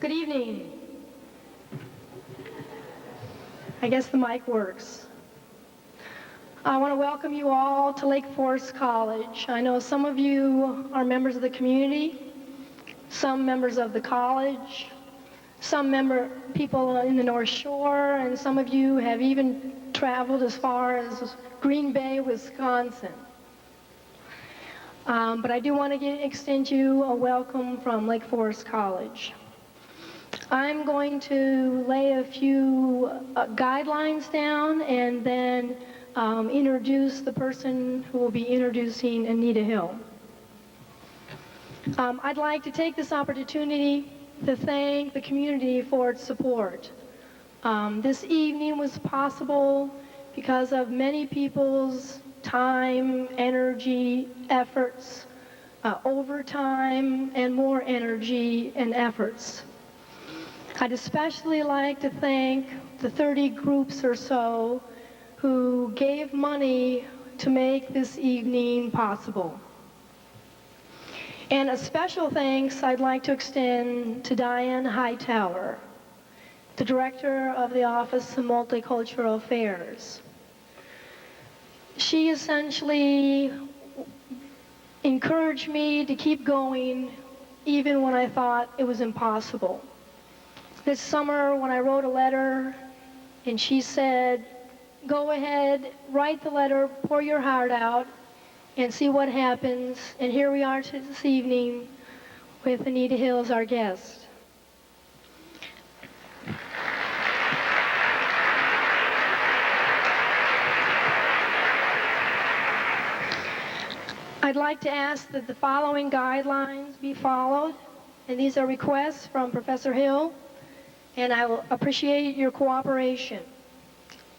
Good evening. I guess the mic works. I want to welcome you all to Lake Forest College. I know some of you are members of the community, some members of the college, some people in the North Shore, and some of you have even traveled as far as Green Bay, Wisconsin. But I do want to extend you a welcome from Lake Forest College. I'm going to lay a few guidelines down and then introduce the person who will be introducing Anita Hill. I'd like to take this opportunity to thank the community for its support. This evening was possible because of many people's time, energy, efforts, overtime, and more energy and efforts. I'd especially like to thank the 30 groups or so who gave money to make this evening possible. And a special thanks I'd like to extend to Diane Hightower, the Director of the Office of Multicultural Affairs. She essentially encouraged me to keep going even when I thought it was impossible. This summer when I wrote a letter and she said, go ahead, write the letter, pour your heart out, and see what happens. And here we are this evening with Anita Hill as our guest. I'd like to ask that the following guidelines be followed, and these are requests from Professor Hill, and I will appreciate your cooperation.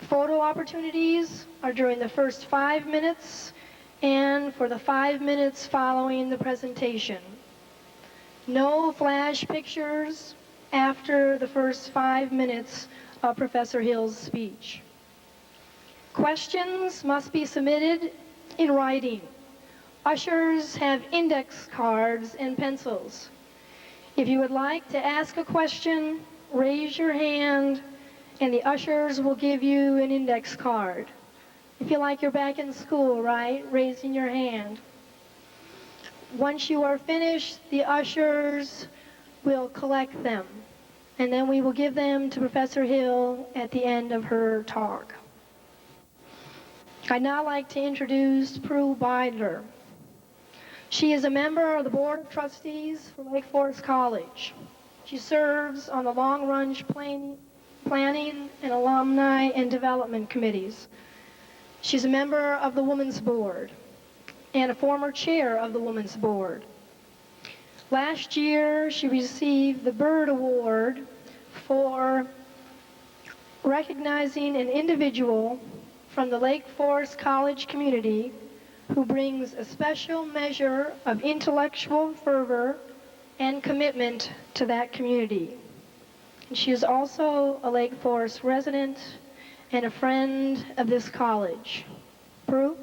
Photo opportunities are during the first 5 minutes and for the 5 minutes following the presentation. No flash pictures after the first 5 minutes of Professor Hill's speech. Questions must be submitted in writing. Ushers have index cards and pencils. If you would like to ask a question, raise your hand and the ushers will give you an index card. You feel like you're back in school, right? Raising your hand. Once you are finished, the ushers will collect them, and then we will give them to Professor Hill at the end of her talk. I'd now like to introduce Prue Beidler. She is a member of the Board of Trustees for Lake Forest College. She serves on the Long Range Planning and Alumni and Development Committees. She's a member of the Women's Board and a former chair of the Women's Board. Last year, she received the Bird Award for recognizing an individual from the Lake Forest College community who brings a special measure of intellectual fervor and commitment to that community. She is also a Lake Forest resident and a friend of this college. Prue?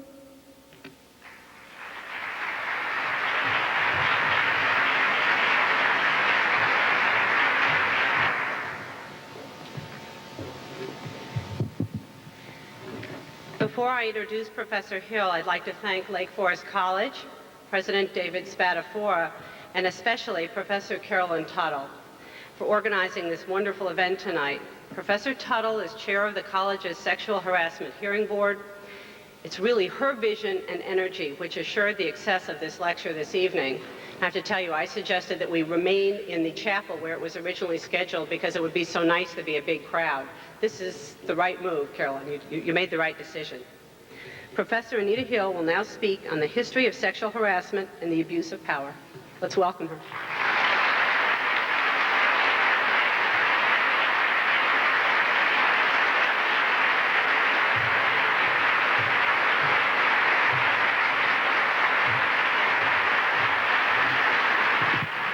Before I introduce Professor Hill, I'd like to thank Lake Forest College, President David Spadafora, and especially Professor Carolyn Tuttle for organizing this wonderful event tonight. Professor Tuttle is chair of the college's Sexual Harassment Hearing Board. It's really her vision and energy which assured the success of this lecture this evening. I have to tell you, I suggested that we remain in the chapel where it was originally scheduled because it would be so nice to be a big crowd. This is the right move, Carolyn. You made the right decision. Professor Anita Hill will now speak on the history of sexual harassment and the abuse of power. Let's welcome her.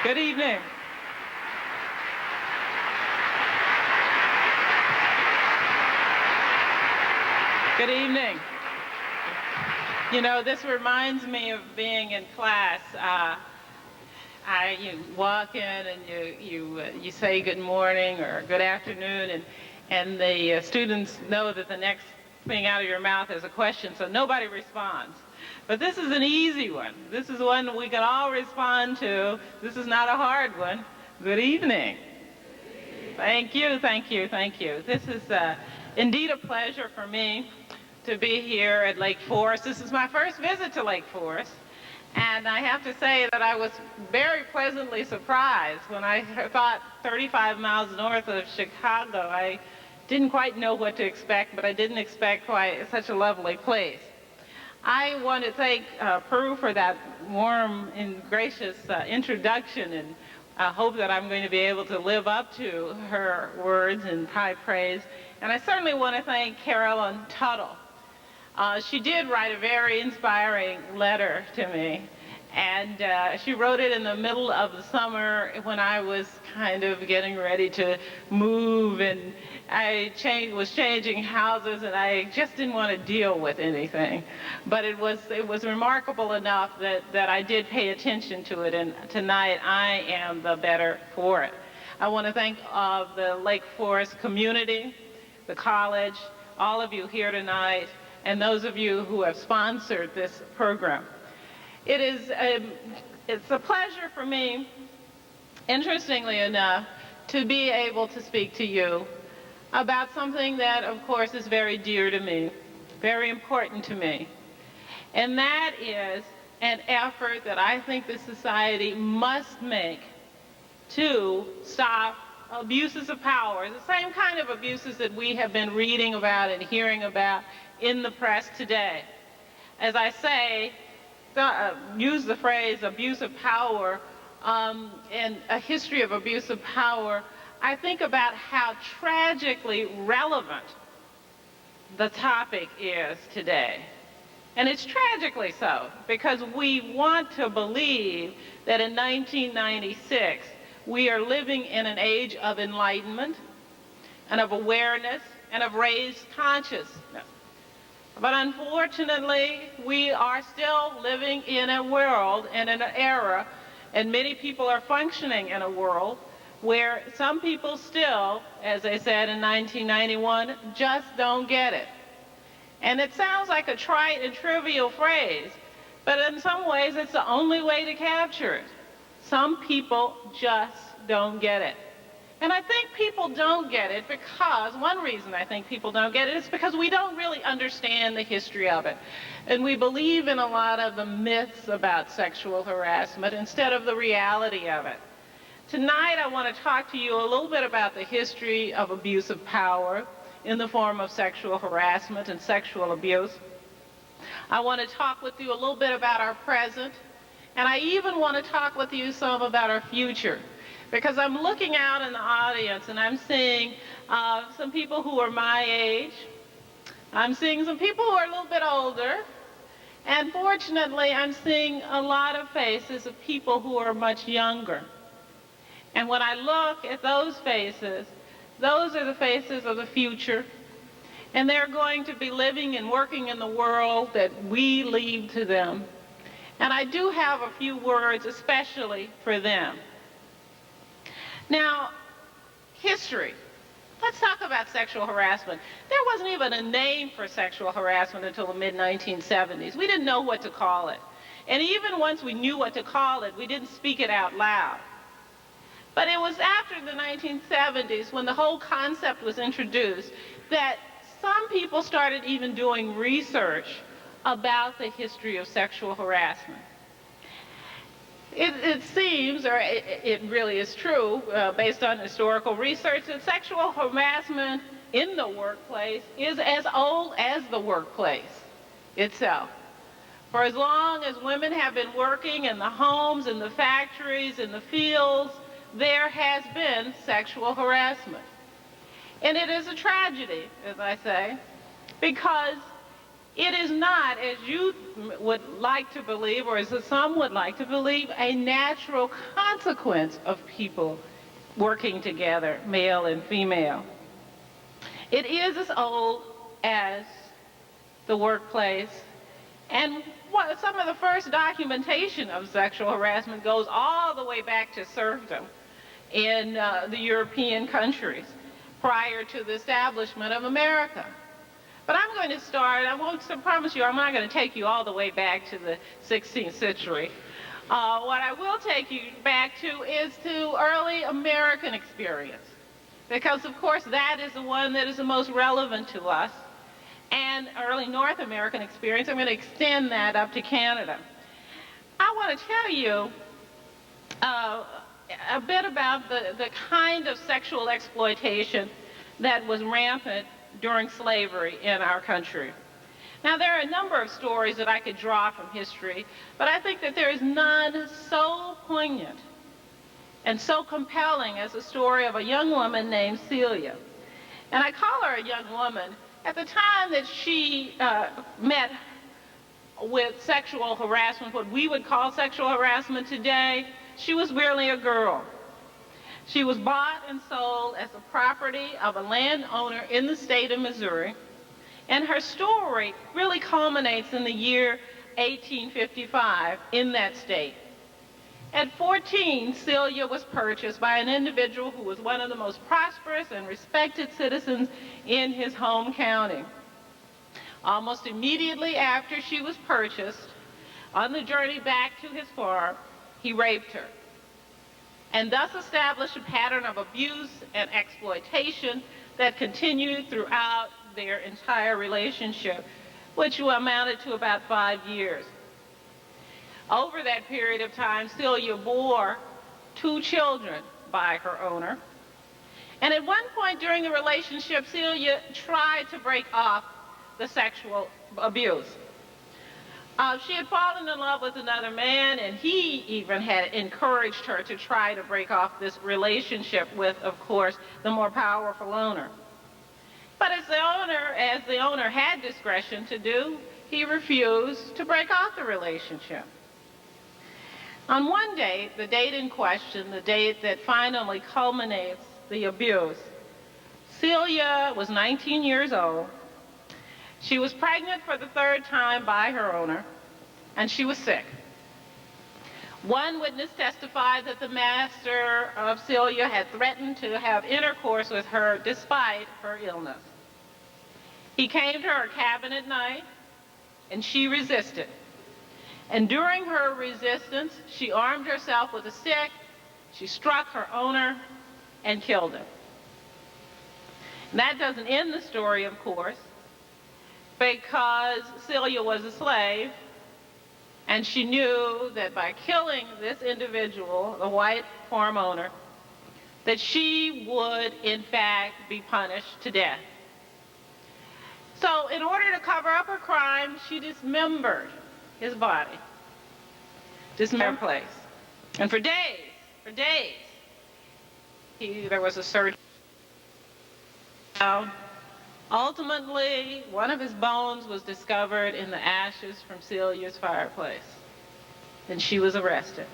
Good evening. Good evening. You know, this reminds me of being in class. you walk in and you say good morning or good afternoon, and the students know that the next thing out of your mouth is a question, so nobody responds. But this is an easy one. This is one we can all respond to. This is not a hard one. Good evening. Thank you, thank you, thank you. This is indeed a pleasure for me to be here at Lake Forest. This is my first visit to Lake Forest. And I have to say that I was very pleasantly surprised when I thought 35 miles north of Chicago. I didn't quite know what to expect, but I didn't expect quite such a lovely place. I want to thank Prue for that warm and gracious introduction, and I hope that I'm going to be able to live up to her words in high praise. And I certainly want to thank Carolyn Tuttle. She did write a very inspiring letter to me, and she wrote it in the middle of the summer when I was kind of getting ready to move, and I was changing houses, and I just didn't want to deal with anything. But it was remarkable enough that I did pay attention to it, and tonight I am the better for it. I want to thank the Lake Forest community, the college, all of you here tonight, and those of you who have sponsored this program. It's a pleasure for me, interestingly enough, to be able to speak to you about something that, of course, is very dear to me, very important to me. And that is an effort that I think this society must make to stop abuses of power, the same kind of abuses that we have been reading about and hearing about in the press today. As I say, use the phrase abuse of power and a history of abuse of power, I think about how tragically relevant the topic is today. And it's tragically so, because we want to believe that in 1996, we are living in an age of enlightenment and of awareness and of raised consciousness. But unfortunately, we are still living in a world and in an era, and many people are functioning in a world where some people still, as they said in 1991, just don't get it. And it sounds like a trite and trivial phrase, but in some ways it's the only way to capture it. Some people just don't get it. And I think people don't get it because, one reason I think people don't get it is because we don't really understand the history of it. And we believe in a lot of the myths about sexual harassment instead of the reality of it. Tonight I want to talk to you a little bit about the history of abuse of power in the form of sexual harassment and sexual abuse. I want to talk with you a little bit about our present, and I even want to talk with you some about our future. Because I'm looking out in the audience and I'm seeing some people who are my age. I'm seeing some people who are a little bit older. And fortunately, I'm seeing a lot of faces of people who are much younger. And when I look at those faces, those are the faces of the future. And they're going to be living and working in the world that we leave to them. And I do have a few words especially for them. Now, history. Let's talk about sexual harassment. There wasn't even a name for sexual harassment until the mid-1970s. We didn't know what to call it. And even once we knew what to call it, we didn't speak it out loud. But it was after the 1970s, when the whole concept was introduced, that some people started even doing research about the history of sexual harassment. It seems, or it really is true, based on historical research, that sexual harassment in the workplace is as old as the workplace itself. For as long as women have been working in the homes, in the factories, in the fields, there has been sexual harassment. And it is a tragedy, as I say, because it is not, as you would like to believe, or as some would like to believe, a natural consequence of people working together, male and female. It is as old as the workplace, And some of the first documentation of sexual harassment goes all the way back to serfdom in the European countries prior to the establishment of America. But I'm going to start, promise you, I'm not going to take you all the way back to the 16th century. What I will take you back to is to early American experience, because of course that is the one that is the most relevant to us, and early North American experience. I'm going to extend that up to Canada. I want to tell you a bit about the kind of sexual exploitation that was rampant during slavery in our country. Now, there are a number of stories that I could draw from history, but I think that there is none so poignant and so compelling as the story of a young woman named Celia. And I call her a young woman. At the time that she met with sexual harassment, what we would call sexual harassment today, she was merely a girl. She was bought and sold as the property of a landowner in the state of Missouri, and her story really culminates in the year 1855 in that state. At 14, Celia was purchased by an individual who was one of the most prosperous and respected citizens in his home county. Almost immediately after she was purchased, on the journey back to his farm, he raped her, and thus established a pattern of abuse and exploitation that continued throughout their entire relationship, which amounted to about 5 years. Over that period of time, Celia bore 2 children by her owner. And at one point during the relationship, Celia tried to break off the sexual abuse. She had fallen in love with another man, and he even had encouraged her to try to break off this relationship with, of course, the more powerful owner. But as the owner had discretion to do, he refused to break off the relationship. On one date, the date in question, the date that finally culminates the abuse, Celia was 19 years old. She was pregnant for the 3rd time by her owner, and she was sick. One witness testified that the master of Celia had threatened to have intercourse with her despite her illness. He came to her cabin at night, and she resisted. And during her resistance, she armed herself with a stick, she struck her owner, and killed him. And that doesn't end the story, of course, because Celia was a slave, and she knew that by killing this individual, the white farm owner, that she would, in fact, be punished to death. So in order to cover up her crime, she dismembered his body, dismembered place. And for days, there was a search. Ultimately, one of his bones was discovered in the ashes from Celia's fireplace, and she was arrested.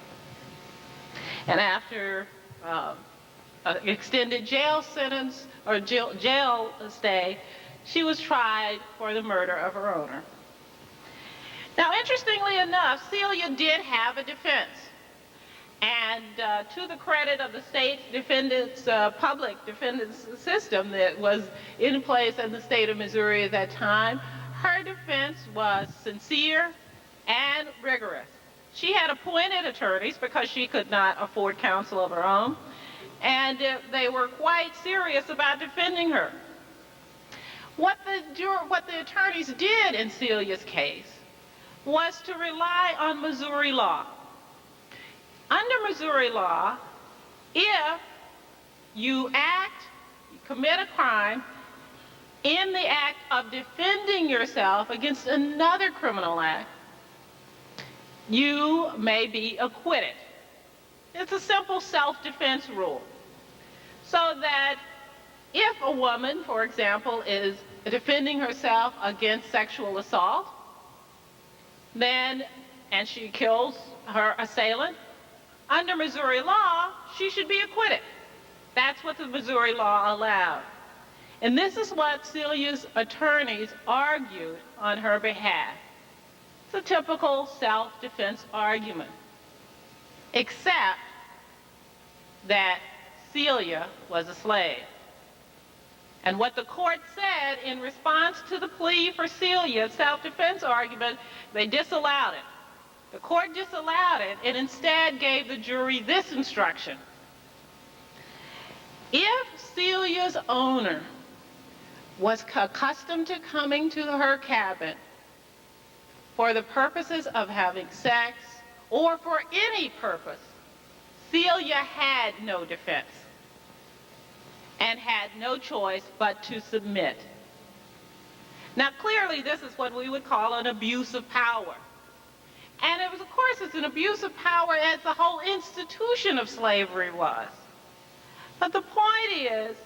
And after an extended jail sentence or jail stay, she was tried for the murder of her owner. Now, interestingly enough, Celia did have a defense. And to the credit of the state defendants, public defendants system that was in place in the state of Missouri at that time, her defense was sincere and rigorous. She had appointed attorneys because she could not afford counsel of her own, and they were quite serious about defending her. What the attorneys did in Celia's case was to rely on Missouri law. Under Missouri law, if you commit a crime in the act of defending yourself against another criminal act, you may be acquitted. It's a simple self-defense rule. So that if a woman, for example, is defending herself against sexual assault, and she kills her assailant, under Missouri law, she should be acquitted. That's what the Missouri law allowed. And this is what Celia's attorneys argued on her behalf. It's a typical self-defense argument, except that Celia was a slave. And what the court said in response to the plea for Celia's self-defense argument, they disallowed it. The court disallowed it and instead gave the jury this instruction. If Celia's owner was accustomed to coming to her cabin for the purposes of having sex or for any purpose, Celia had no defense and had no choice but to submit. Now, clearly, this is what we would call an abuse of power. And it was, of course, it's an abuse of power as the whole institution of slavery was. But the point is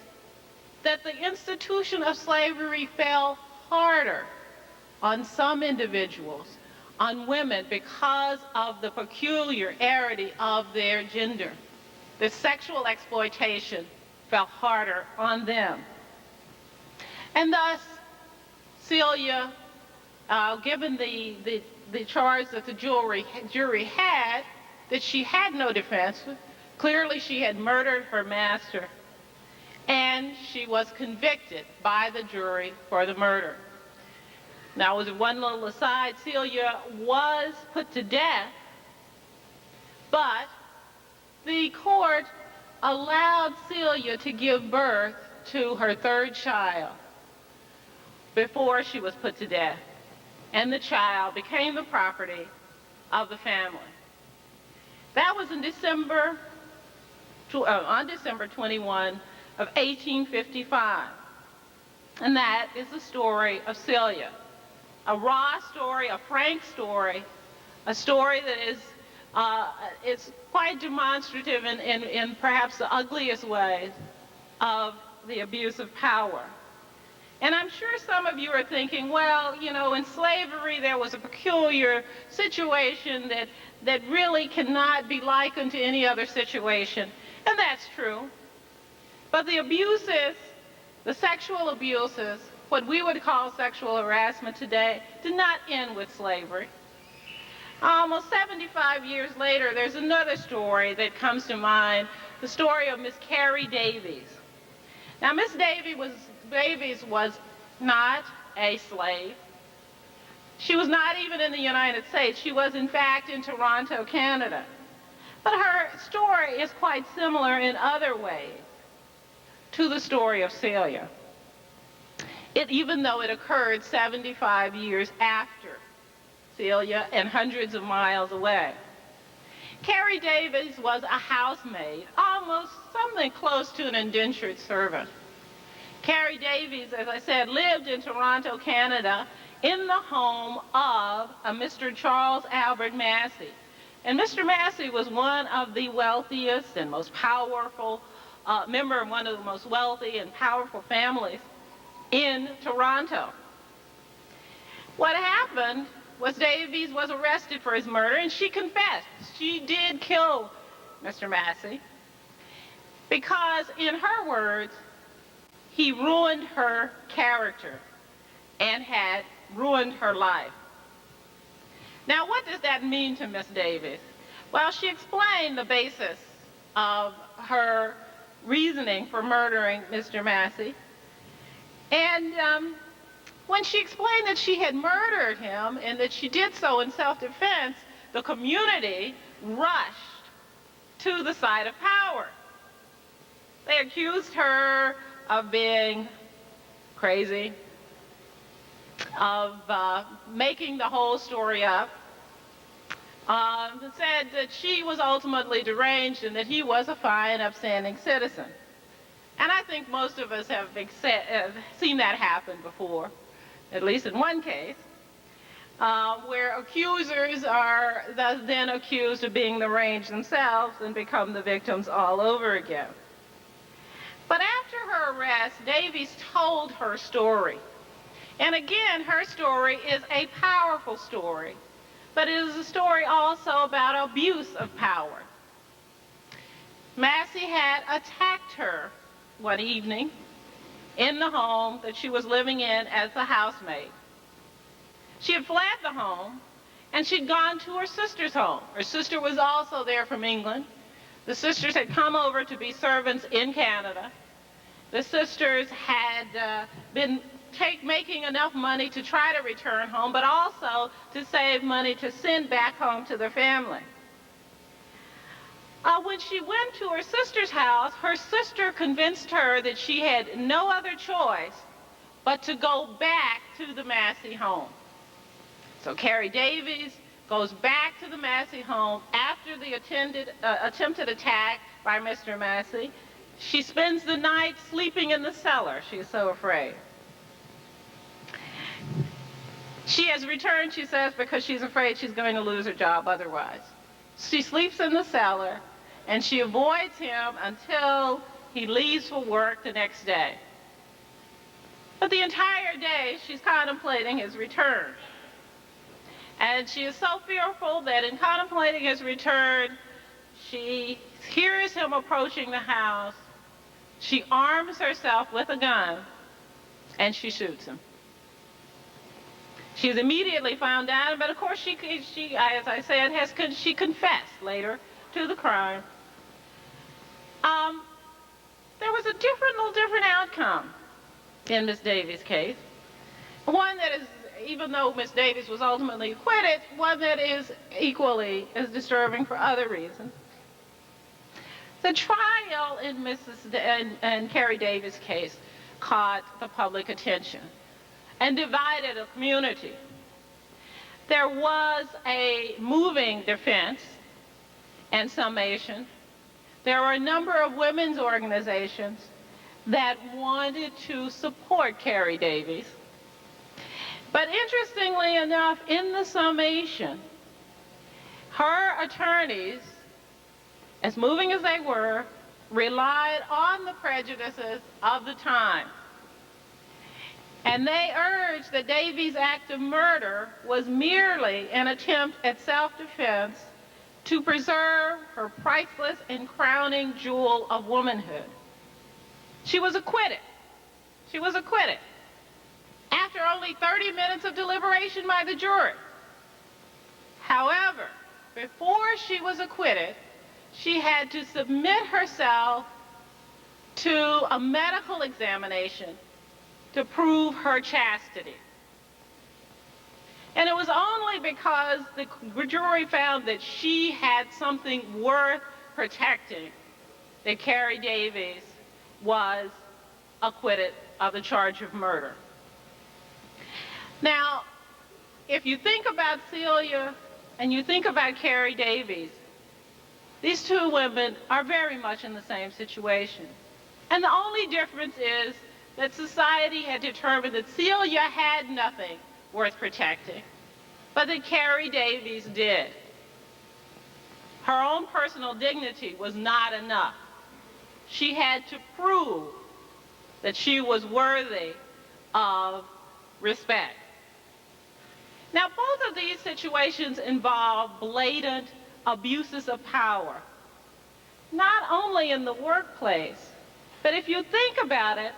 that the institution of slavery fell harder on some individuals, on women, because of the peculiarity of their gender. The sexual exploitation fell harder on them. And thus, Celia, given the charge that the jury had, that she had no defense, clearly she had murdered her master, and she was convicted by the jury for the murder. Now, as one little aside, Celia was put to death, but the court allowed Celia to give birth to her third child before she was put to death, and the child became the property of the family. That was on December 21 of 1855, and that is the story of Celia. A raw story, a frank story, a story that is quite demonstrative in perhaps the ugliest ways of the abuse of power. And I'm sure some of you are thinking, well, you know, in slavery there was a peculiar situation that really cannot be likened to any other situation. And that's true. But the abuses, the sexual abuses, what we would call sexual harassment today, did not end with slavery. Almost 75 years later, there's another story that comes to mind, the story of Miss Carrie Davies. Now, Miss Davies was not a slave. She was not even in the United States. She was, in fact, in Toronto, Canada. But her story is quite similar in other ways to the story of Celia, even though it occurred 75 years after Celia and hundreds of miles away. Carrie Davies was a housemaid, almost something close to an indentured servant. Carrie Davies, as I said, lived in Toronto, Canada, in the home of a Mr. Charles Albert Massey. And Mr. Massey was one of the wealthiest and most powerful, member of one of the most wealthy and powerful families in Toronto. What happened was Davies was arrested for his murder, and she confessed. She did kill Mr. Massey because, in her words, he ruined her character and had ruined her life. Now, what does that mean to Miss Davies? Well, she explained the basis of her reasoning for murdering Mr. Massey. And when she explained that she had murdered him and that she did so in self-defense, the community rushed to the side of power. They accused her of being crazy, of making the whole story up, said that she was ultimately deranged and that he was a fine, upstanding citizen. And I think most of us have seen that happen before, at least in one case, where accusers are then accused of being deranged themselves and become the victims all over again. But after her arrest, Davies told her story. And again, her story is a powerful story, but it is a story also about abuse of power. Massey had attacked her one evening in the home that she was living in as a housemaid. She had fled the home, And she'd gone to her sister's home. Her sister was also there from England. The sisters had come over to be servants in Canada. The sisters had been making enough money to try to return home, but also to save money to send back home to their family. When she went to her sister's house, her sister convinced her that she had no other choice but to go back to the Massey home. So Carrie Davies goes back to the Massey home after the attempted attack by Mr. Massey. She spends the night sleeping in the cellar. She is so afraid. She has returned, she says, because she's afraid she's going to lose her job otherwise. She sleeps in the cellar, and she avoids him until he leaves for work the next day. But the entire day, she's contemplating his return. And she is so fearful that in contemplating his return, she hears him approaching the house. She arms herself with a gun, and she shoots him. She's immediately found out, but of course she as I said, she confessed later to the crime. There was a little different outcome in Miss Davies' case. One that is, even though Miss Davies was ultimately acquitted, one that is equally as disturbing for other reasons. The trial in Carrie Davies' case caught the public attention and divided a community. There was a moving defense and summation. There were a number of women's organizations that wanted to support Carrie Davies. But interestingly enough, in the summation, her attorneys, as moving as they were, relied on the prejudices of the time. And they urged that Davies' act of murder was merely an attempt at self-defense to preserve her priceless and crowning jewel of womanhood. She was acquitted. She was acquitted after only 30 minutes of deliberation by the jury. However, before she was acquitted, she had to submit herself to a medical examination to prove her chastity. And it was only because the jury found that she had something worth protecting that Carrie Davies was acquitted of the charge of murder. Now, if you think about Celia and you think about Carrie Davies, these two women are very much in the same situation. And the only difference is that society had determined that Celia had nothing worth protecting, but that Carrie Davies did. Her own personal dignity was not enough. She had to prove that she was worthy of respect. Now, both of these situations involve blatant abuses of power, not only in the workplace, but if you think about it,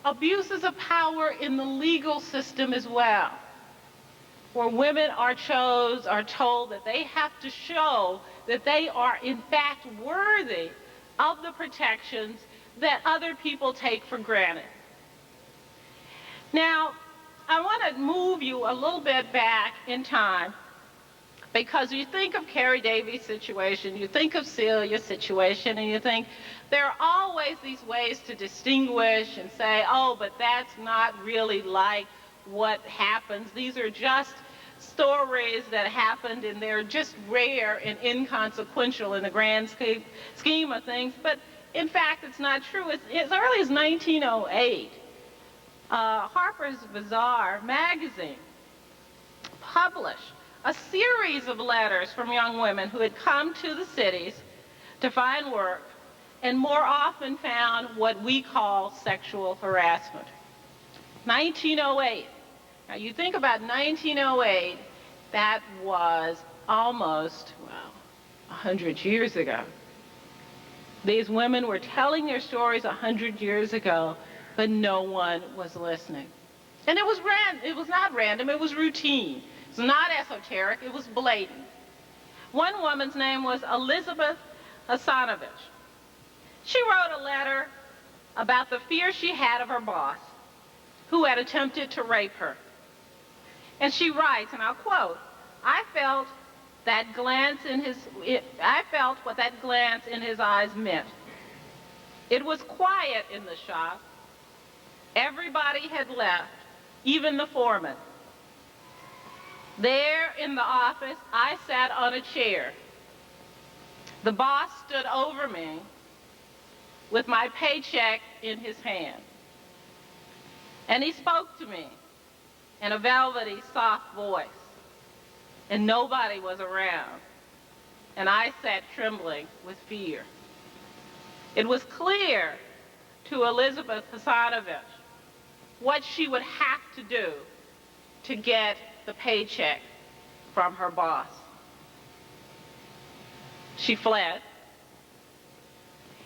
abuses of power in the legal system as well, where women are told that they have to show that they are in fact worthy of the protections that other people take for granted. Now, I want to move you a little bit back in time, because you think of Carrie Davies' situation, you think of Celia's situation, and you think there are always these ways to distinguish and say, oh, but that's not really like what happens. These are just stories that happened, and they're just rare and inconsequential in the grand scheme of things. But in fact, it's not true. As early as 1908, Harper's Bazaar magazine published a series of letters from young women who had come to the cities to find work and more often found what we call sexual harassment. 1908. Now you think about 1908, that was almost, 100 years ago. These women were telling their stories 100 years ago, but no one was listening. And it was not random, it was routine. It's not esoteric, it was blatant. One woman's name was Elizabeth Hasanovich. She wrote a letter about the fear she had of her boss, who had attempted to rape her. And she writes, and I'll quote, I felt what that glance in his eyes meant. It was quiet in the shop. Everybody had left, even the foreman. There in the office, I sat on a chair. The boss stood over me with my paycheck in his hand. And he spoke to me in a velvety, soft voice. And nobody was around. And I sat trembling with fear. It was clear to Elizabeth Hasanovich what she would have to do to get the paycheck from her boss. She fled.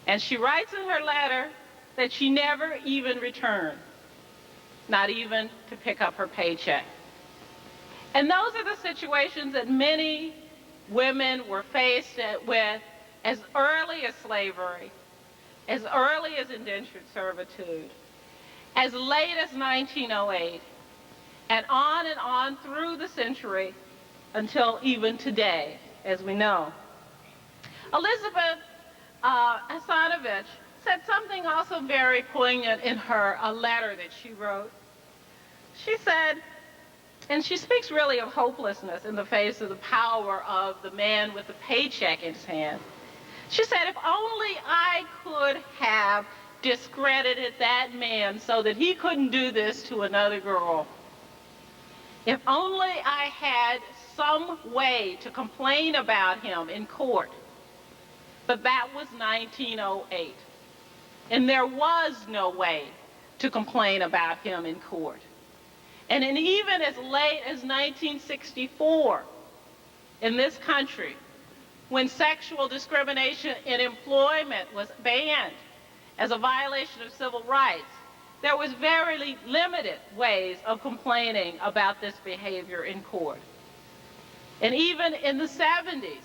And she writes in her letter that she never even returned, not even to pick up her paycheck. And those are the situations that many women were faced with as early as slavery, as early as indentured servitude, as late as 1908, and on through the century until even today, as we know. Elizabeth Hasanovich said something also very poignant in her letter that she wrote. She said, and she speaks really of hopelessness in the face of the power of the man with the paycheck in his hand. She said, if only I could have discredited that man so that he couldn't do this to another girl. If only I had some way to complain about him in court. But that was 1908. And there was no way to complain about him in court. And even as late as 1964, in this country, when sexual discrimination in employment was banned as a violation of civil rights, there was very limited ways of complaining about this behavior in court. And even in the 70s,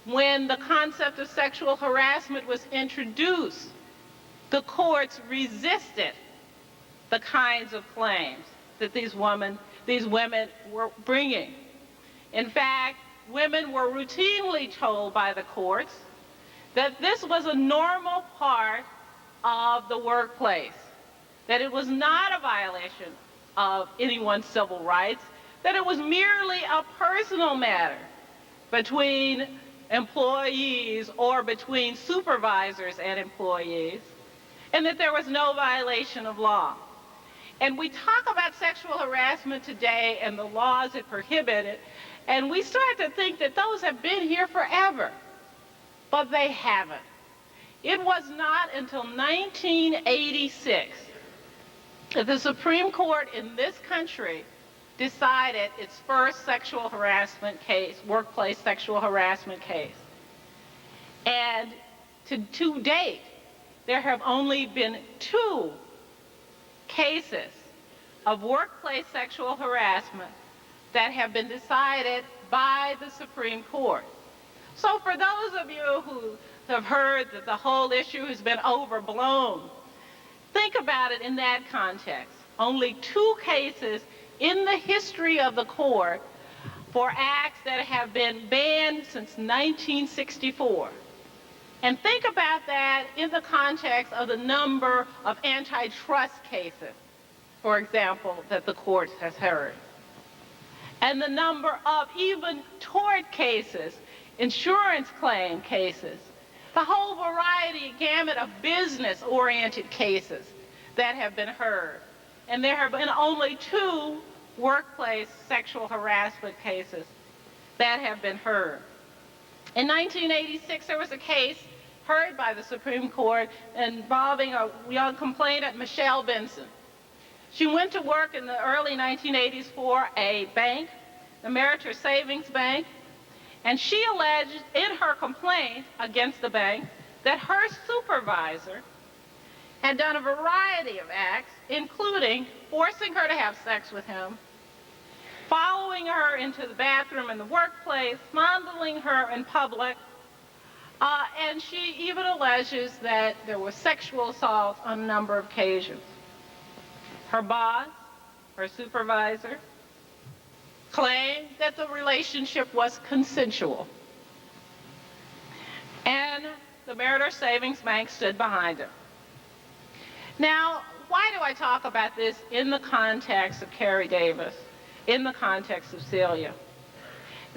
when the concept of sexual harassment was introduced, the courts resisted the kinds of claims that these women were bringing. In fact, women were routinely told by the courts that this was a normal part of the workplace, that it was not a violation of anyone's civil rights, that it was merely a personal matter between employees or between supervisors and employees, and that there was no violation of law. And we talk about sexual harassment today and the laws that prohibit it, and we start to think that those have been here forever, but they haven't. It was not until 1986 that the Supreme Court in this country decided its first sexual harassment case, workplace sexual harassment case. And to date, there have only been 2 cases of workplace sexual harassment that have been decided by the Supreme Court. So for those of you who have heard that the whole issue has been overblown, think about it in that context. Only 2 cases in the history of the court for acts that have been banned since 1964. And think about that in the context of the number of antitrust cases, for example, that the court has heard. And the number of even tort cases, insurance claim cases, the whole variety, gamut of business-oriented cases that have been heard. And there have been only 2 workplace sexual harassment cases that have been heard. In 1986, there was a case heard by the Supreme Court involving a young complainant, Michelle Benson. She went to work in the early 1980s for a bank, the Ameritrade Savings Bank, and she alleged in her complaint against the bank that her supervisor had done a variety of acts, including forcing her to have sex with him, following her into the bathroom in the workplace, fondling her in public, and she even alleges that there was sexual assault on a number of occasions. Her boss, her supervisor, claimed that the relationship was consensual. And the Meritor Savings Bank stood behind her. Now, why do I talk about this in the context of Carrie Davis, in the context of Celia?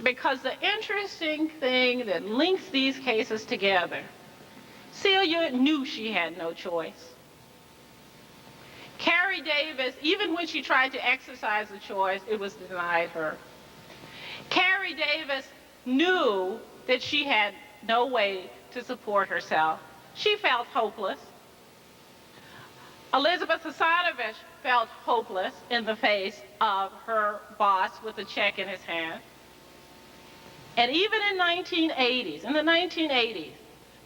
Because the interesting thing that links these cases together, Celia knew she had no choice. Carrie Davis, even when she tried to exercise the choice, it was denied her. Carrie Davis knew that she had no way to support herself. She felt hopeless. Elizabeth Hasanovich felt hopeless in the face of her boss with a check in his hand. And even in the 1980s,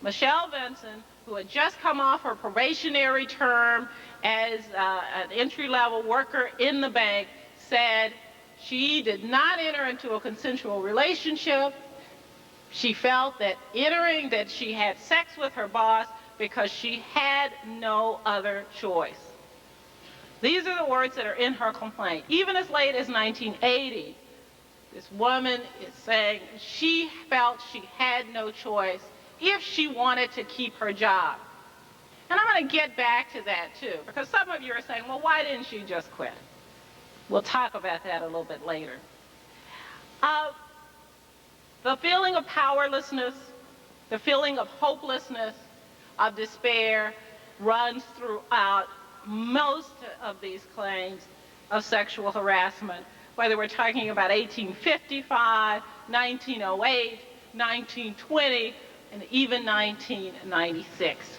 Michelle Vinson, who had just come off her probationary term as an entry-level worker in the bank, said she did not enter into a consensual relationship. She felt that she had sex with her boss because she had no other choice. These are the words that are in her complaint. Even as late as 1980, this woman is saying she felt she had no choice if she wanted to keep her job. And I'm going to get back to that too, because some of you are saying, well, why didn't she just quit? We'll talk about that a little bit later. The feeling of powerlessness, the feeling of hopelessness, of despair runs throughout most of these claims of sexual harassment, whether we're talking about 1855, 1908, 1920, and even 1996.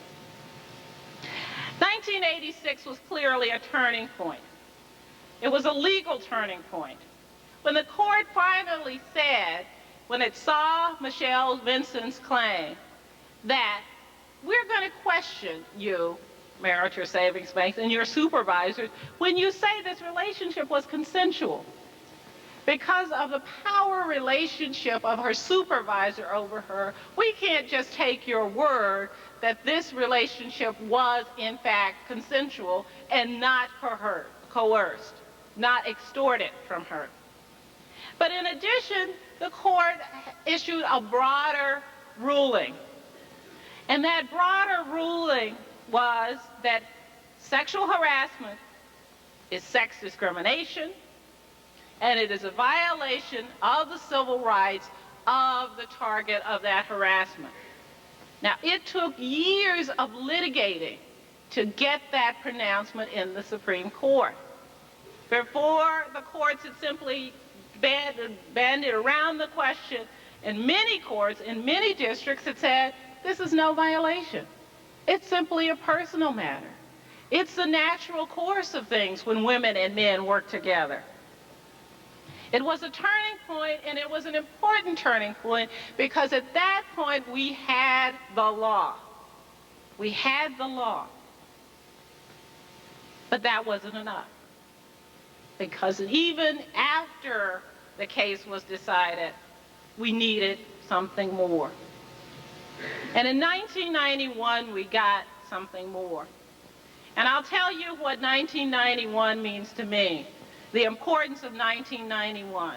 1986 was clearly a turning point. It was a legal turning point. When the court finally said, when it saw Michelle Vinson's claim, that we're going to question you, Meritor Savings Banks, and your supervisors when you say this relationship was consensual. Because of the power relationship of her supervisor over her, we can't just take your word that this relationship was in fact consensual and not coerced, not extorted from her. But in addition, the court issued a broader ruling. And that broader ruling was that sexual harassment is sex discrimination, and it is a violation of the civil rights of the target of that harassment. Now, it took years of litigating to get that pronouncement in the Supreme Court. Before, the courts had simply banded around the question, and many courts in many districts had said, this is no violation. It's simply a personal matter. It's the natural course of things when women and men work together. It was a turning point, and it was an important turning point, because at that point we had the law. We had the law. But that wasn't enough. Because even after the case was decided, we needed something more. And in 1991, we got something more. And I'll tell you what 1991 means to me, the importance of 1991.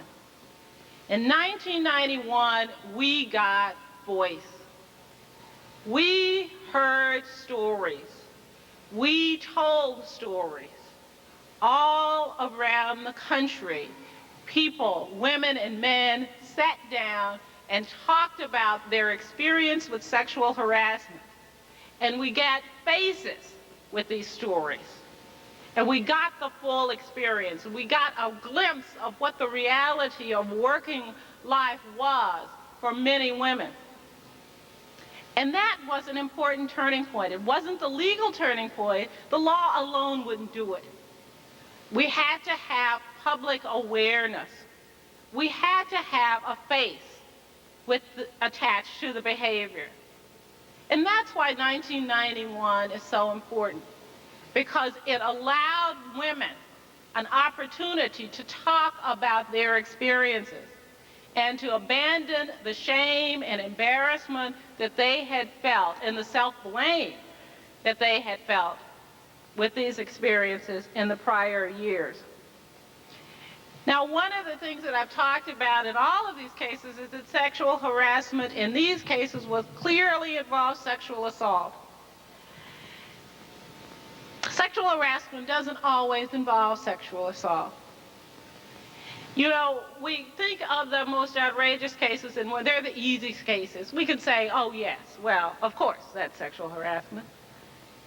In 1991, we got voice. We heard stories. We told stories. All around the country, people, women and men, sat down and talked about their experience with sexual harassment. And we got faces with these stories. And we got the full experience. We got a glimpse of what the reality of working life was for many women. And that was an important turning point. It wasn't the legal turning point. The law alone wouldn't do it. We had to have public awareness. We had to have a face attached to the behavior. And that's why 1991 is so important, because it allowed women an opportunity to talk about their experiences and to abandon the shame and embarrassment that they had felt and the self-blame that they had felt with these experiences in the prior years. Now, one of the things that I've talked about in all of these cases is that sexual harassment in these cases was clearly involved sexual assault. Sexual harassment doesn't always involve sexual assault. You know, we think of the most outrageous cases, and when they're the easiest cases, we can say, oh yes, well, of course, that's sexual harassment.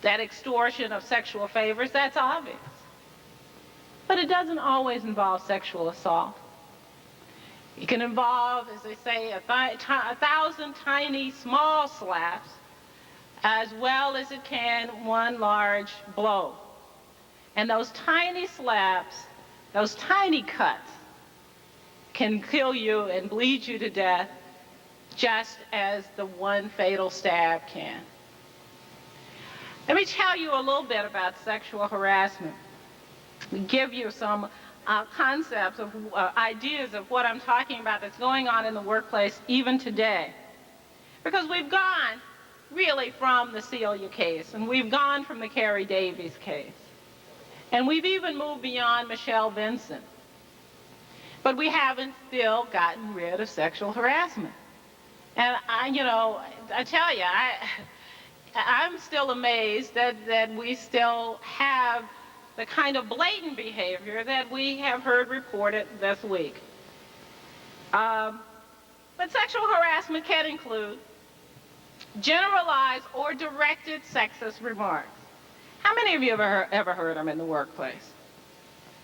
That extortion of sexual favors, that's obvious. But it doesn't always involve sexual assault. It can involve, as they say, 1,000 tiny, small slaps, as well as it can one large blow. And those tiny slaps, those tiny cuts, can kill you and bleed you to death, just as the one fatal stab can. Let me tell you a little bit about sexual harassment. Give you some concepts of ideas of what I'm talking about that's going on in the workplace even today. Because we've gone really from the Celia case, and we've gone from the Carrie Davies case, and we've even moved beyond Michelle Vincent. But we haven't still gotten rid of sexual harassment. And I tell you, I'm still amazed that we still have the kind of blatant behavior that we have heard reported this week. But sexual harassment can include generalized or directed sexist remarks. How many of you have ever heard them in the workplace?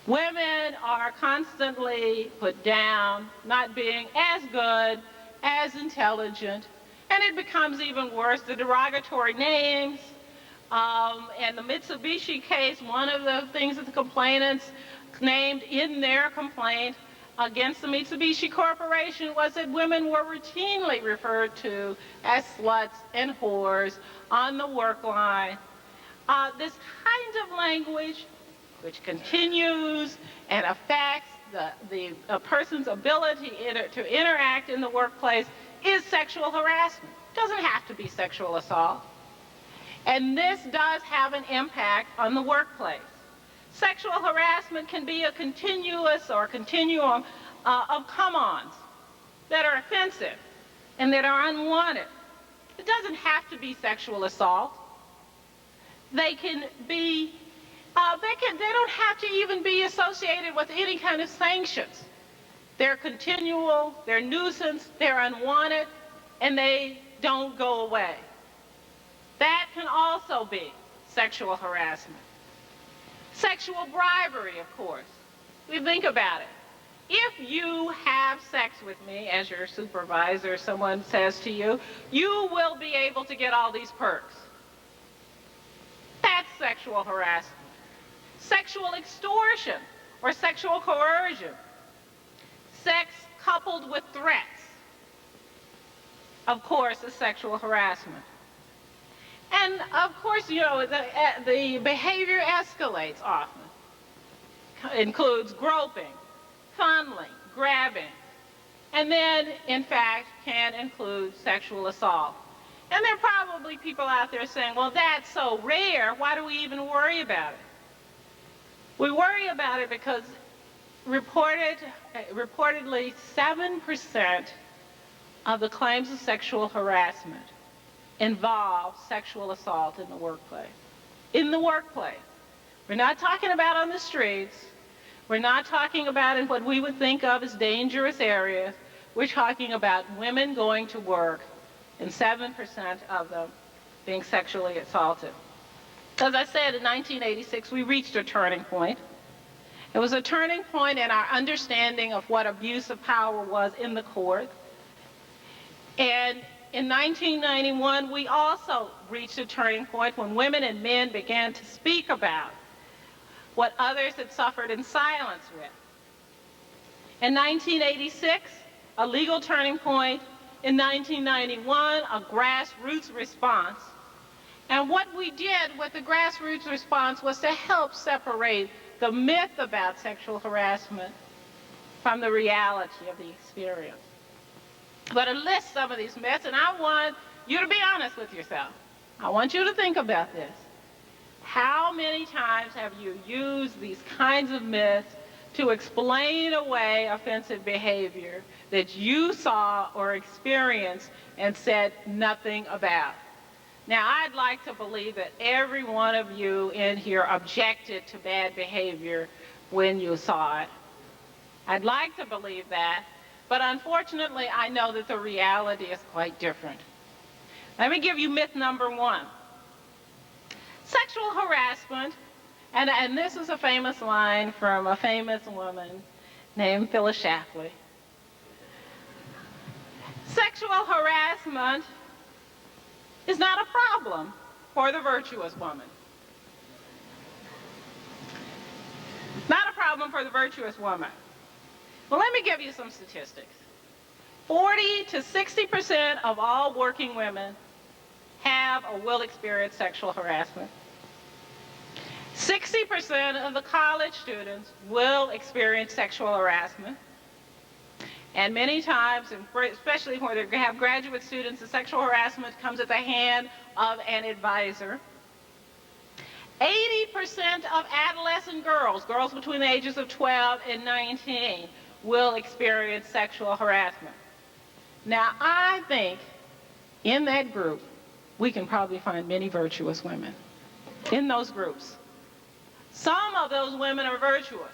Women are constantly put down, not being as good, as intelligent, and it becomes even worse, the derogatory names. In the Mitsubishi case, one of the things that the complainants named in their complaint against the Mitsubishi Corporation was that women were routinely referred to as sluts and whores on the work line. This kind of language, which continues and affects the person's ability to interact in the workplace, is sexual harassment. It doesn't have to be sexual assault. And this does have an impact on the workplace. Sexual harassment can be a continuous or continuum of come-ons that are offensive and that are unwanted. It doesn't have to be sexual assault. They can be, they don't have to even be associated with any kind of sanctions. They're continual, they're nuisance, they're unwanted, and they don't go away. That can also be sexual harassment. Sexual bribery, of course. We think about it. If you have sex with me as your supervisor, someone says to you, you will be able to get all these perks. That's sexual harassment. Sexual extortion or sexual coercion. Sex coupled with threats, of course, is sexual harassment. And of course, the behavior escalates often. Includes groping, fondling, grabbing, and then, in fact, can include sexual assault. And there are probably people out there saying, well, that's so rare, why do we even worry about it? We worry about it because reportedly 7% of the claims of sexual harassment involve sexual assault in the workplace. In the workplace. We're not talking about on the streets. We're not talking about in what we would think of as dangerous areas. We're talking about women going to work and 7% of them being sexually assaulted. As I said, in 1986, we reached a turning point. It was a turning point in our understanding of what abuse of power was in the court. And in 1991, we also reached a turning point when women and men began to speak about what others had suffered in silence with. In 1986, a legal turning point. In 1991, a grassroots response. And what we did with the grassroots response was to help separate the myth about sexual harassment from the reality of the experience. But to list some of these myths, and I want you to be honest with yourself. I want you to think about this. How many times have you used these kinds of myths to explain away offensive behavior that you saw or experienced and said nothing about? Now, I'd like to believe that every one of you in here objected to bad behavior when you saw it. I'd like to believe that, but unfortunately, I know that the reality is quite different. Let me give you myth number one. Sexual harassment, and this is a famous line from a famous woman named Phyllis Schlafly. Sexual harassment is not a problem for the virtuous woman. Not a problem for the virtuous woman. Well, let me give you some statistics. 40 to 60% of all working women have or will experience sexual harassment. 60% of the college students will experience sexual harassment. And many times, and especially when they have graduate students, the sexual harassment comes at the hand of an advisor. 80% of adolescent girls, girls between the ages of 12 and 19, will experience sexual harassment. Now, I think in that group, we can probably find many virtuous women in those groups. Some of those women are virtuous.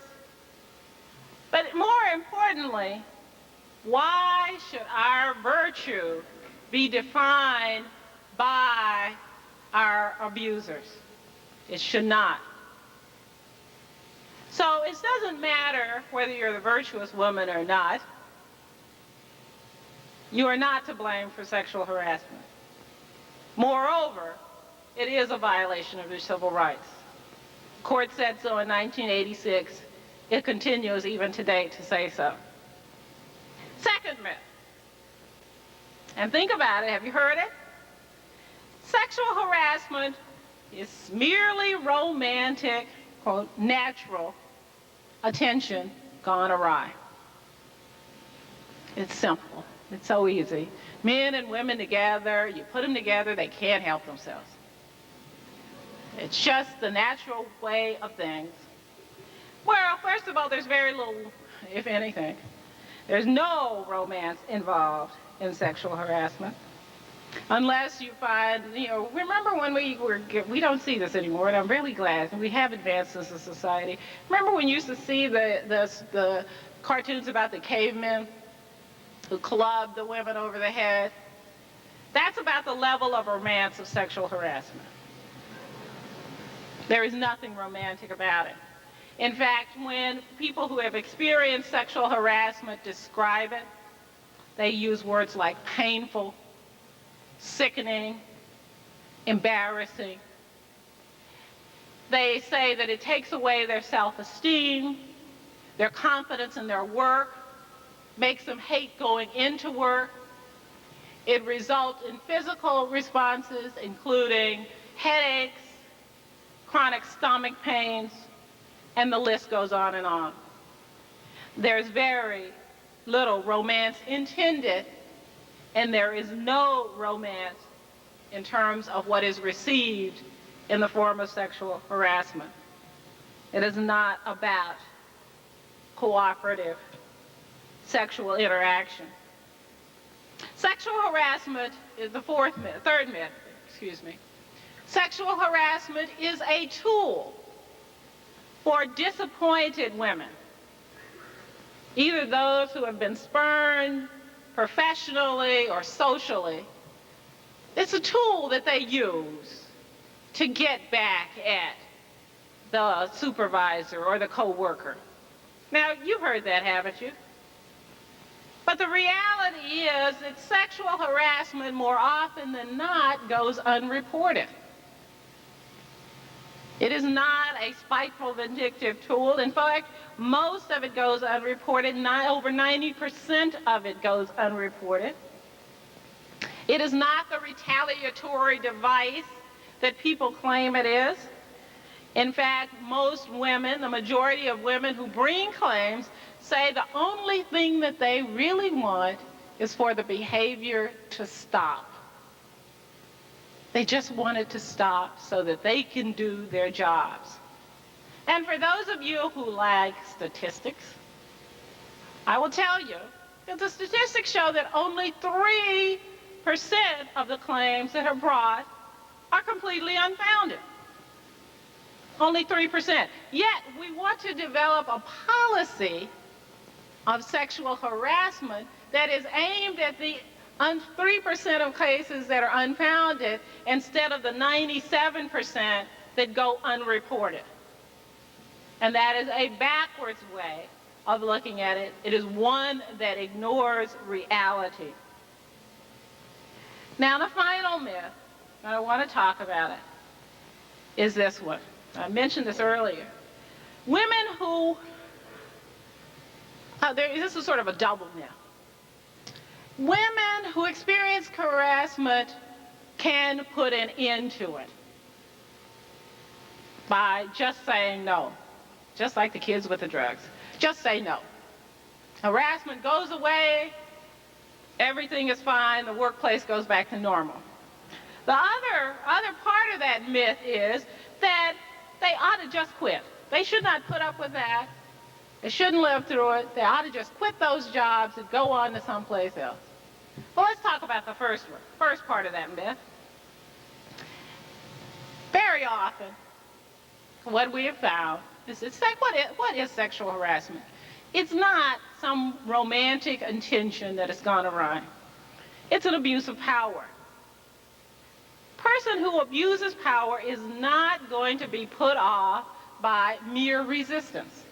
But more importantly, why should our virtue be defined by our abusers? It should not. So it doesn't matter whether you're the virtuous woman or not. You are not to blame for sexual harassment. Moreover, it is a violation of your civil rights. The court said so in 1986. It continues even today to say so. Second myth. And think about it. Have you heard it? Sexual harassment is merely romantic, quote, natural attention gone awry. It's simple. It's so easy. Men and women together, you put them together, they can't help themselves. It's just the natural way of things. Well, first of all, there's very little, if anything. There's no romance involved in sexual harassment. Unless you find, remember when we don't see this anymore, and I'm really glad, and we have advanced as a society. Remember when you used to see the cartoons about the cavemen who clubbed the women over the head? That's about the level of romance of sexual harassment. There is nothing romantic about it. In fact, when people who have experienced sexual harassment describe it, they use words like painful, sickening, embarrassing. They say that it takes away their self-esteem, their confidence in their work, makes them hate going into work. It results in physical responses, including headaches, chronic stomach pains, and the list goes on and on. There's very little romance intended, and there is no romance in terms of what is received in the form of sexual harassment. It is not about cooperative sexual interaction. Sexual harassment is the third myth. Sexual harassment is a tool for disappointed women, either those who have been spurned professionally or socially. It's a tool that they use to get back at the supervisor or the co-worker. Now, you've heard that, haven't you? But the reality is that sexual harassment more often than not goes unreported. It is not a spiteful, vindictive tool. In fact, most of it goes unreported. Over 90% of it goes unreported. It is not the retaliatory device that people claim it is. In fact, most women, the majority of women who bring claims, say the only thing that they really want is for the behavior to stop. They just want it to stop so that they can do their jobs. And for those of you who like statistics, I will tell you that the statistics show that only 3% of the claims that are brought are completely unfounded. Only 3%. Yet we want to develop a policy of sexual harassment that is aimed at the 3% of cases that are unfounded instead of the 97% that go unreported. And that is a backwards way of looking at it. It is one that ignores reality. Now, the final myth, and I want to talk about it, is this one. I mentioned this earlier. Women who, this is sort of a double myth. Women who experience harassment can put an end to it by just saying no, just like the kids with the drugs. Just say no. Harassment goes away, everything is fine, the workplace goes back to normal. The other part of that myth is that they ought to just quit. They should not put up with that. They shouldn't live through it. They ought to just quit those jobs and go on to someplace else. Well, let's talk about the first part of that myth. Very often, what we have found is what is sexual harassment? It's not some romantic intention that has gone awry. It's an abuse of power. Person who abuses power is not going to be put off by mere resistance.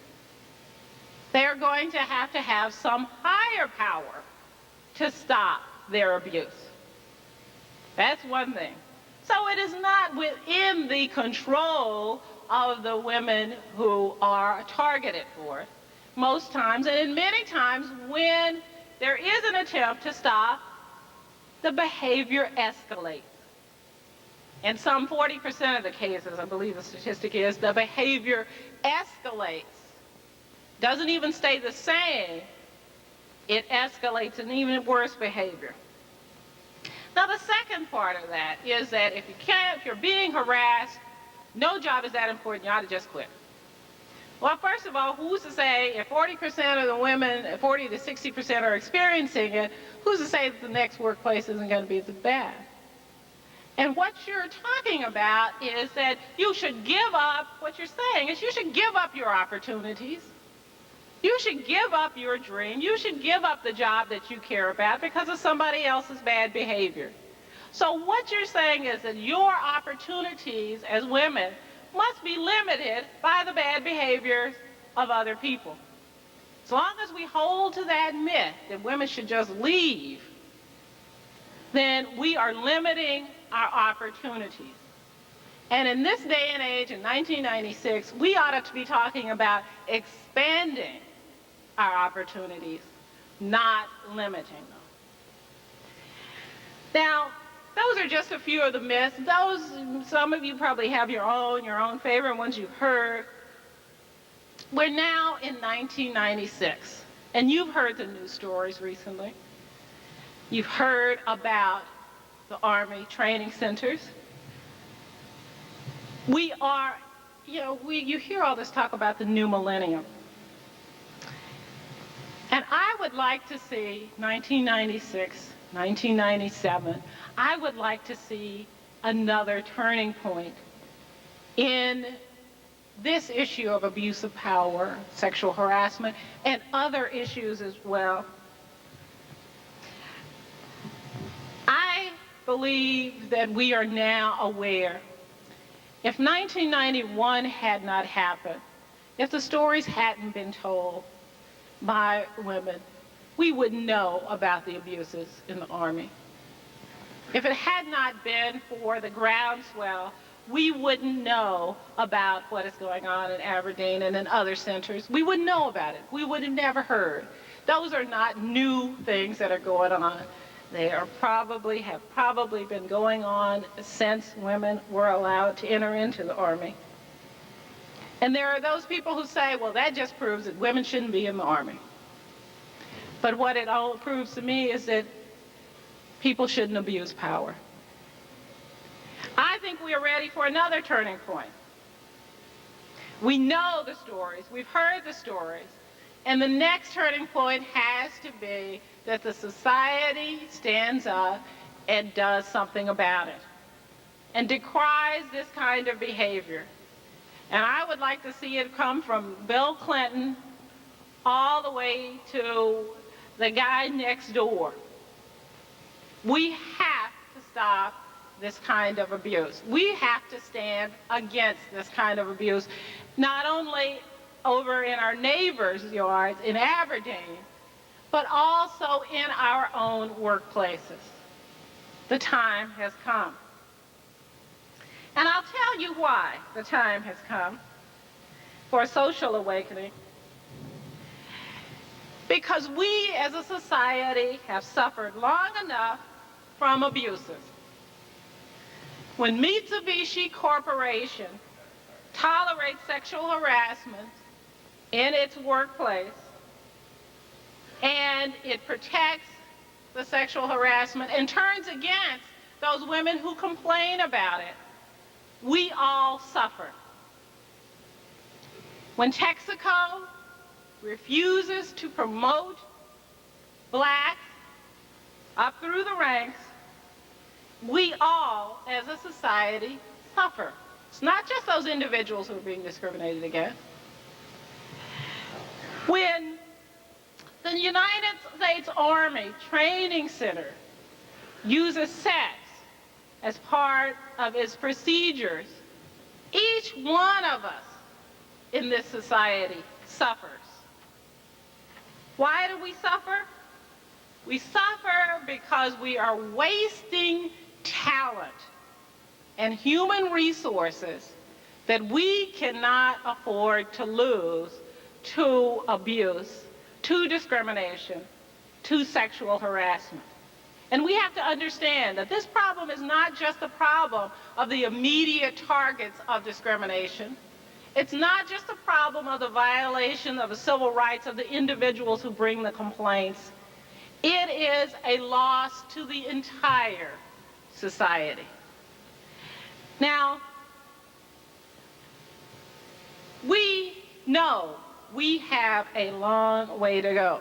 They're going to have some higher power to stop their abuse. That's one thing. So it is not within the control of the women who are targeted for it. Most times, and in many times, when there is an attempt to stop, the behavior escalates. In some 40% of the cases, I believe the statistic is, the behavior escalates. Doesn't even stay the same. It escalates in even worse behavior. Now, the second part of that is that if you're being harassed, no job is that important, you ought to just quit. Well, first of all, who's to say if 40% of the women, 40 to 60% are experiencing it, who's to say that the next workplace isn't going to be as bad? And what you're talking about is that you should give up, what you're saying is you should give up your opportunities. You should give up your dream. You should give up the job that you care about because of somebody else's bad behavior. So what you're saying is that your opportunities as women must be limited by the bad behaviors of other people. As long as we hold to that myth that women should just leave, then we are limiting our opportunities. And in this day and age, in 1996, we ought to be talking about expanding our opportunities, not limiting them. Now, those are just a few of the myths. Some of you probably have your own favorite ones you've heard. We're now in 1996, and you've heard the news stories recently. You've heard about the Army training centers. We are, you hear all this talk about the new millennium. And I would like to see 1996, 1997, I would like to see another turning point in this issue of abuse of power, sexual harassment, and other issues as well. I believe that we are now aware. If 1991 had not happened, if the stories hadn't been told by women, we would know about the abuses in the Army. If it had not been for the groundswell, we wouldn't know about what is going on in Aberdeen and in other centers. We wouldn't know about it. We would have never heard. Those are not new things that are going on. They have probably been going on since women were allowed to enter into the Army. And there are those people who say, well, that just proves that women shouldn't be in the Army. But what it all proves to me is that people shouldn't abuse power. I think we are ready for another turning point. We know the stories, we've heard the stories, and the next turning point has to be that the society stands up and does something about it and decries this kind of behavior. And I would like to see it come from Bill Clinton all the way to the guy next door. We have to stop this kind of abuse. We have to stand against this kind of abuse, not only over in our neighbors' yards in Aberdeen, but also in our own workplaces. The time has come. And I'll tell you why the time has come for a social awakening. Because we as a society have suffered long enough from abuses. When Mitsubishi Corporation tolerates sexual harassment in its workplace and it protects the sexual harassment and turns against those women who complain about it, we all suffer. When Texaco refuses to promote blacks up through the ranks, we all, as a society, suffer. It's not just those individuals who are being discriminated against. When the United States Army Training Center uses sex as part of its procedures, each one of us in this society suffers. Why do we suffer? We suffer because we are wasting talent and human resources that we cannot afford to lose to abuse, to discrimination, to sexual harassment. And we have to understand that this problem is not just a problem of the immediate targets of discrimination. It's not just a problem of the violation of the civil rights of the individuals who bring the complaints. It is a loss to the entire society. Now, we know we have a long way to go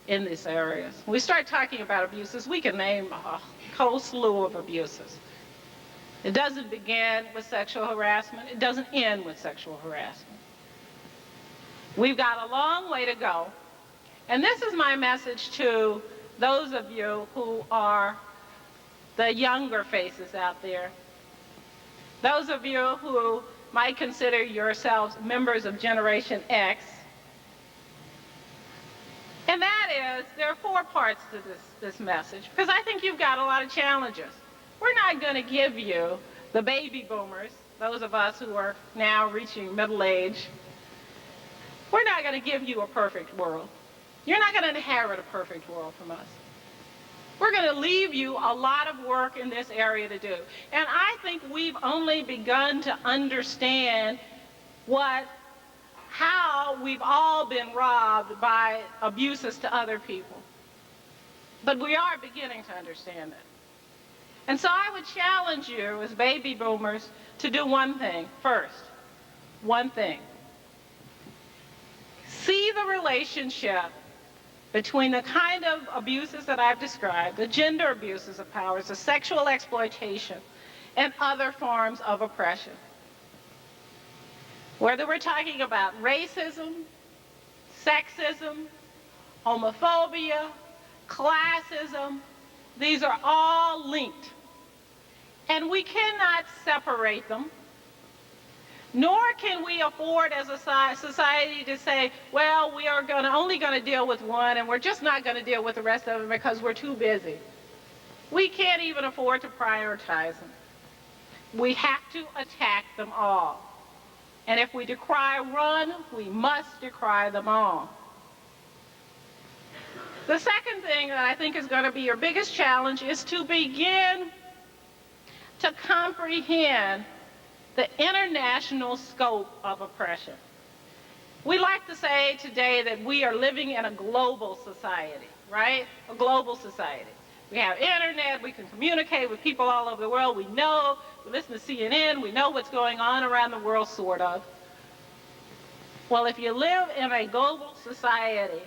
in these areas. When we start talking about abuses, we can name a whole slew of abuses. It doesn't begin with sexual harassment. It doesn't end with sexual harassment. We've got a long way to go. And this is my message to those of you who are the younger faces out there. Those of you who might consider yourselves members of Generation X. And that is, there are 4 parts to this message, because I think you've got a lot of challenges. We're not going to give you, the baby boomers, those of us who are now reaching middle age, we're not going to give you a perfect world. You're not going to inherit a perfect world from us. We're going to leave you a lot of work in this area to do. And I think we've only begun to understand how we've all been robbed by abuses to other people. But we are beginning to understand it. And so I would challenge you as baby boomers to do one thing first. One thing. See the relationship between the kind of abuses that I've described, the gender abuses of power, the sexual exploitation, and other forms of oppression. Whether we're talking about racism, sexism, homophobia, classism, these are all linked. And we cannot separate them, nor can we afford as a society to say, well, we are only going to deal with one and we're just not going to deal with the rest of them because we're too busy. We can't even afford to prioritize them. We have to attack them all. And if we decry one, we must decry them all. The second thing that I think is going to be your biggest challenge is to begin to comprehend the international scope of oppression. We like to say today that we are living in a global society, right? A global society. We have internet, we can communicate with people all over the world, we know, we listen to CNN, we know what's going on around the world, sort of. Well, if you live in a global society,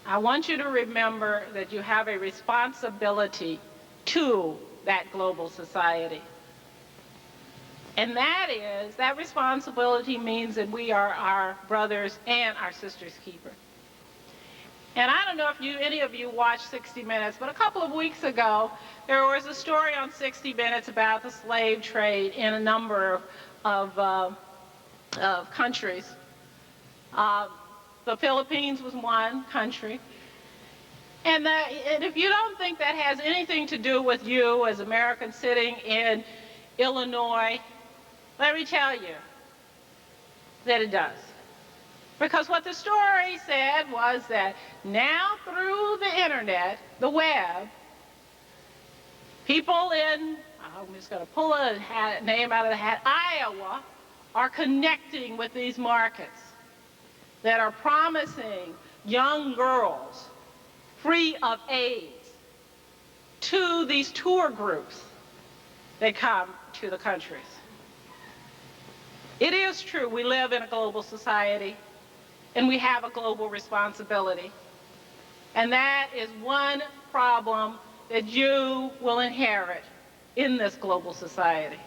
I want you to remember that you have a responsibility to that global society. And that responsibility means that we are our brothers and our sisters' keeper. And I don't know if any of you watched 60 Minutes, but a couple of weeks ago, there was a story on 60 Minutes about the slave trade in a number of countries. The Philippines was one country. And if you don't think that has anything to do with you as Americans sitting in Illinois, let me tell you that it does. Because what the story said was that now through the internet, the web, people in, I'm just going to pull a name out of the hat, Iowa, are connecting with these markets that are promising young girls free of AIDS to these tour groups that come to the countries. It is true, we live in a global society, and we have a global responsibility. And that is one problem that you will inherit in this global society.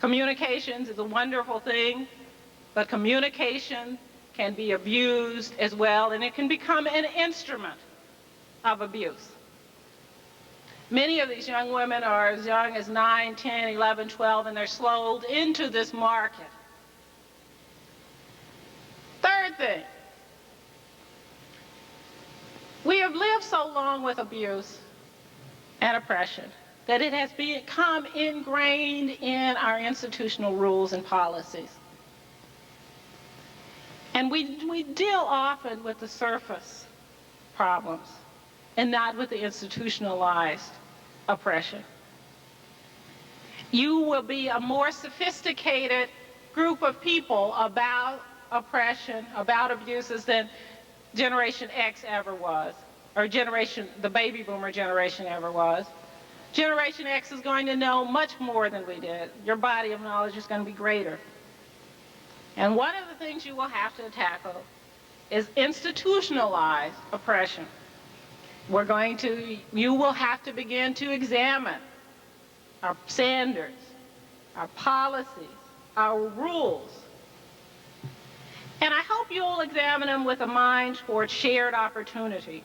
Communications is a wonderful thing, but communication can be abused as well, and it can become an instrument of abuse. Many of these young women are as young as 9, 10, 11, 12, and they're sold into this market. Third thing, we have lived so long with abuse and oppression that it has become ingrained in our institutional rules and policies. And we deal often with the surface problems and not with the institutionalized oppression. You will be a more sophisticated group of people about oppression, about abuses than Generation X ever was, or the baby boomer generation ever was. Generation X is going to know much more than we did. Your body of knowledge is going to be greater. And one of the things you will have to tackle is institutionalized oppression. You will have to begin to examine our standards, our policies, our rules. And I hope you'll examine them with a mind toward shared opportunity.